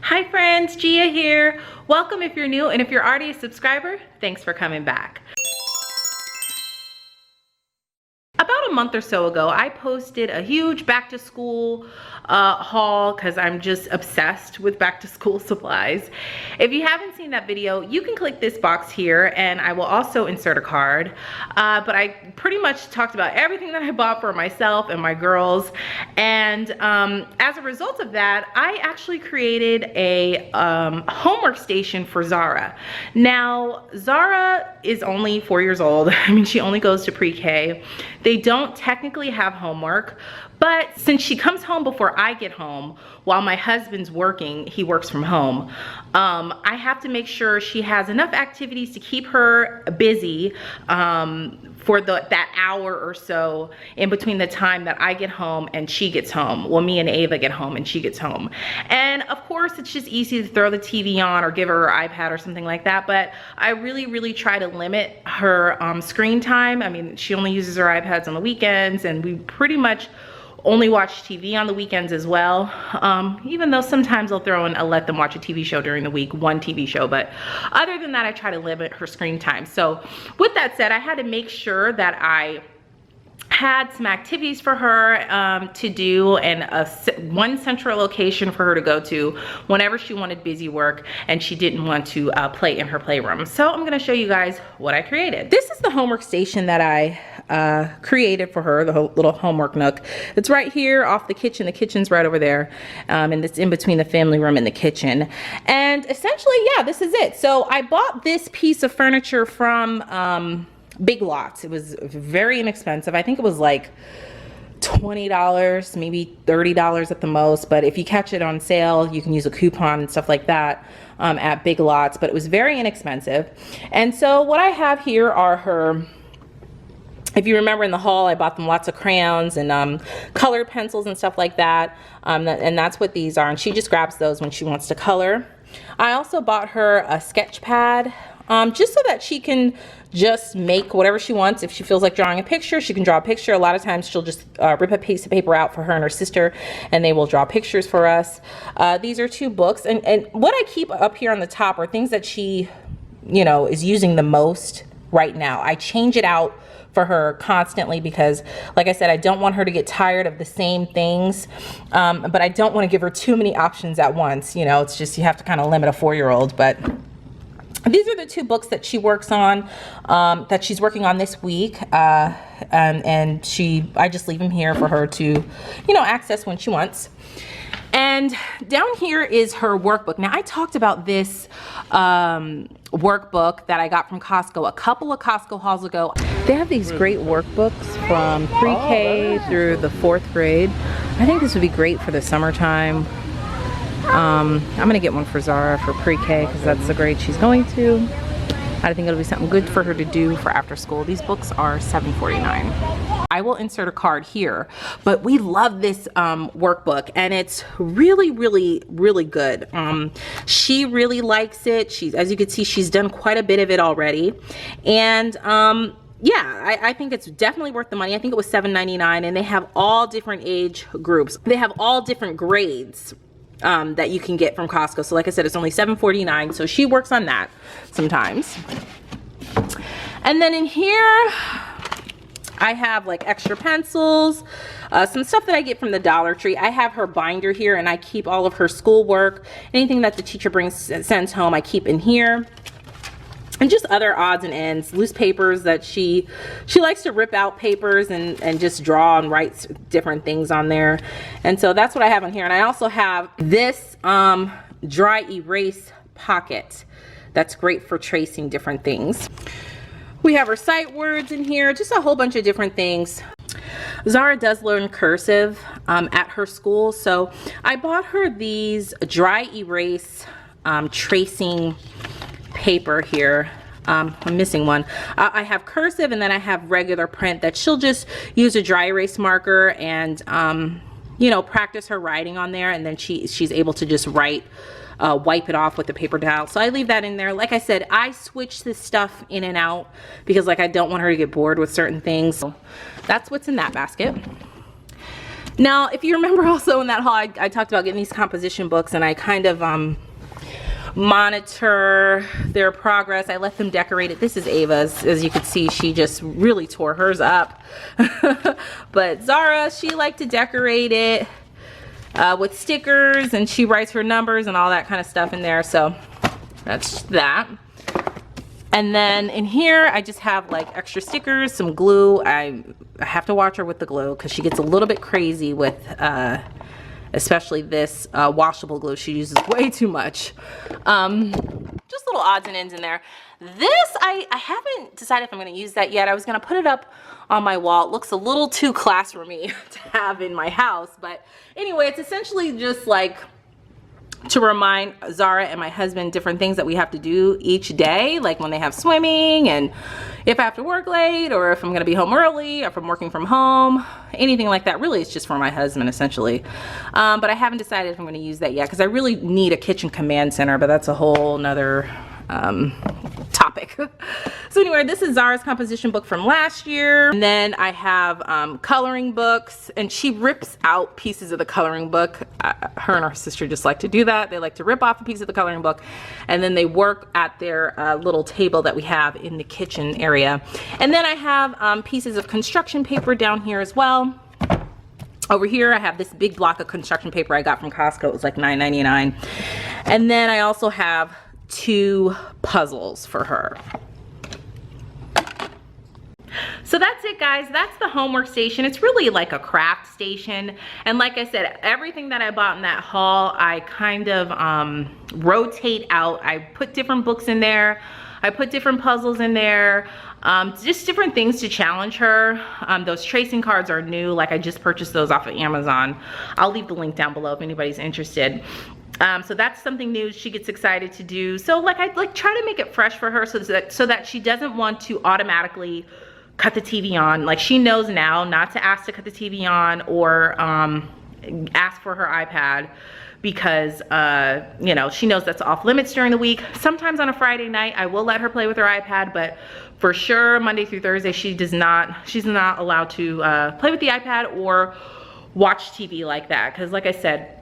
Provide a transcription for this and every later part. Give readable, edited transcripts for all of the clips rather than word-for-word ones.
Hi friends, Gia here. Welcome if you're new, and if you're already a subscriber, thanks for coming back. About a month or so ago, I posted a huge back to school haul because I'm just obsessed with back to school supplies. If you haven't seen that video, you can click this box here and I will also insert a card. But I pretty much talked about everything that I bought for myself and my girls. And as a result of that, I actually created a homework station for Zara. Now, Zara is only 4 years old. I mean, she only goes to pre-K. They don't technically have homework, but since she comes home before I get home, while my husband's working, he works from home, I have to make sure she has enough activities to keep her busy for that hour or so in between the time that I get home and she gets home. Well, me and Ava get home and she gets home. And of course, it's just easy to throw the TV on or give her her iPad or something like that, but I really try to limit her screen time. I mean, she only uses her iPads on the weekends, and we pretty much only watch TV on the weekends as well, even though sometimes I'll let them watch a TV show during the week, one TV show, but other than that, I try to limit her screen time. So with that said, I had to make sure that I had some activities for her to do, and one central location for her to go to whenever she wanted busy work and she didn't want to play in her playroom. So I'm going to show you guys what I created. This is the homework station that I created for her, the little homework nook. It's right here off the kitchen. The kitchen's right over there, and it's in between the family room and the kitchen. And essentially, yeah, this is it. So I bought this piece of furniture from Big Lots. It was very inexpensive. I think it was like $20, maybe $30 at the most, but if you catch it on sale, you can use a coupon and stuff like that at Big Lots, but it was very inexpensive. And so what I have here are her, if you remember in the haul, I bought them lots of crayons and colored pencils and stuff like that, and that's what these are, and she just grabs those when she wants to color. I also bought her a sketch pad, just so that she can just make whatever she wants. If she feels like drawing a picture, she can draw a picture. A lot of times she'll just rip a piece of paper out for her and her sister, and they will draw pictures for us. These are 2 books, and what I keep up here on the top are things that she, you know, is using the most right now. I change it out for her constantly because, like I said, I don't want her to get tired of the same things, but I don't want to give her too many options at once. You know, it's just, you have to kind of limit a 4-year-old, but these are the 2 books that she works on, that she's working on this week, and I just leave them here for her to, you know, access when she wants. And down here is her workbook. Now, I talked about this workbook that I got from Costco a couple of Costco hauls ago. They have these great workbooks from pre-K through the 4th grade. I think this would be great for the summertime. I'm gonna get one for Zara for pre-K because that's the grade she's going to. I think it'll be something good for her to do for after school. These books are $7.49. I will insert a card here, but we love this workbook, and it's really good. She really likes it. As you can see, she's done quite a bit of it already, and yeah, I think it's definitely worth the money. I think it was $7.99, and they have all different age groups. They have all different grades that you can get from Costco. So like I said, it's only $7.49, so she works on that sometimes. And then in here, I have like extra pencils, some stuff that I get from the Dollar Tree. I have her binder here, and I keep all of her schoolwork. Anything that the teacher sends home, I keep in here. And just other odds and ends, loose papers that she likes to rip out papers and just draw and write different things on there. And so that's what I have on here. And I also have this dry erase pocket that's great for tracing different things. We have her sight words in here, just a whole bunch of different things. Zara does learn cursive at her school, so I bought her these dry erase tracing paper here. I'm missing one. I have cursive, and then I have regular print that she'll just use a dry erase marker and you know, practice her writing on there, and then she's able to just write, wipe it off with the paper towel. So I leave that in there. Like I said, I switch this stuff in and out because, like, I don't want her to get bored with certain things. So that's what's in that basket. Now, if you remember also in that haul, I talked about getting these composition books, and I kind of monitor their progress. I let them decorate it. This is Ava's. As you can see, she just really tore hers up. But Zara, she liked to decorate it with stickers, and she writes her numbers and all that kind of stuff in there. So that's that. And then in here, I just have like extra stickers, some glue. I have to watch her with the glue because she gets a little bit crazy with especially this washable glue. She uses way too much. Just little odds and ends in there. This, I haven't decided if I'm gonna use that yet. I was gonna put it up on my wall. It looks a little too classroomy to have in my house. But anyway, it's essentially just like to remind Zara and my husband different things that we have to do each day, like when they have swimming, and if I have to work late, or if I'm gonna be home early, or if I'm working from home, anything like that. Really, it's just for my husband essentially. But I haven't decided if I'm gonna use that yet, because I really need a kitchen command center, but that's a whole nother topic. So anyway, this is Zara's composition book from last year. And then I have coloring books, and she rips out pieces of the coloring book. Her and her sister just like to do that. They like to rip off a piece of the coloring book, and then they work at their little table that we have in the kitchen area. And then I have pieces of construction paper down here as well. Over here, I have this big block of construction paper I got from Costco. It was like $9.99. And then I also have 2 puzzles for her. So that's it, guys. That's the homework station. It's really like a craft station. And like I said, everything that I bought in that haul, I kind of rotate out. I put different books in there. I put different puzzles in there. Just different things to challenge her. Those tracing cards are new. Like, I just purchased those off of Amazon. I'll leave the link down below if anybody's interested. So that's something new she gets excited to do. So like, I try to make it fresh for her so that she doesn't want to automatically cut the TV on. Like, she knows now not to ask to cut the TV on, or ask for her iPad, because you know, she knows that's off limits during the week. Sometimes on a Friday night I will let her play with her iPad, but for sure Monday through Thursday she's not allowed to play with the iPad or watch TV like that. Because like I said,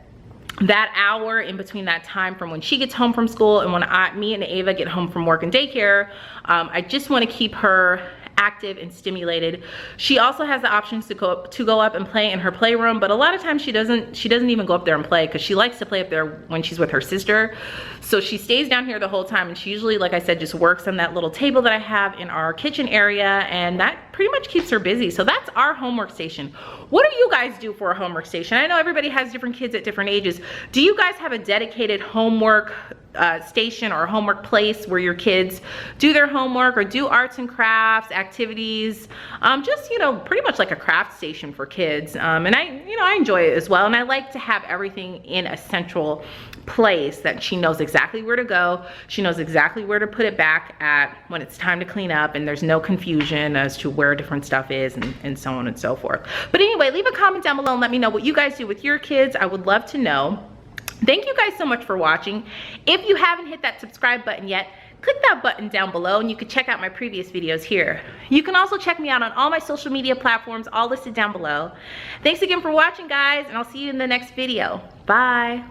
that hour in between that time from when she gets home from school and when me and Ava get home from work and daycare, I just want to keep her active and stimulated. She also has the options to go up and play in her playroom, but a lot of times she doesn't even go up there and play, because she likes to play up there when she's with her sister. So she stays down here the whole time, and she usually, like I said, just works on that little table that I have in our kitchen area, and that pretty much keeps her busy. So that's our homework station. What do you guys do for a homework station? I know everybody has different kids at different ages. Do you guys have a dedicated homework station or homework place where your kids do their homework or do arts and crafts, activities, just, you know, pretty much like a craft station for kids? And I enjoy it as well. And I like to have everything in a central place that she knows exactly where to go. She knows exactly where to put it back at when it's time to clean up, and there's no confusion as to where different stuff is, and so on and so forth. But anyway, leave a comment down below and let me know what you guys do with your kids. I would love to know. Thank you guys so much for watching. If you haven't hit that subscribe button yet, click that button down below, and you can check out my previous videos here. You can also check me out on all my social media platforms, all listed down below. Thanks again for watching, guys, and I'll see you in the next video. Bye.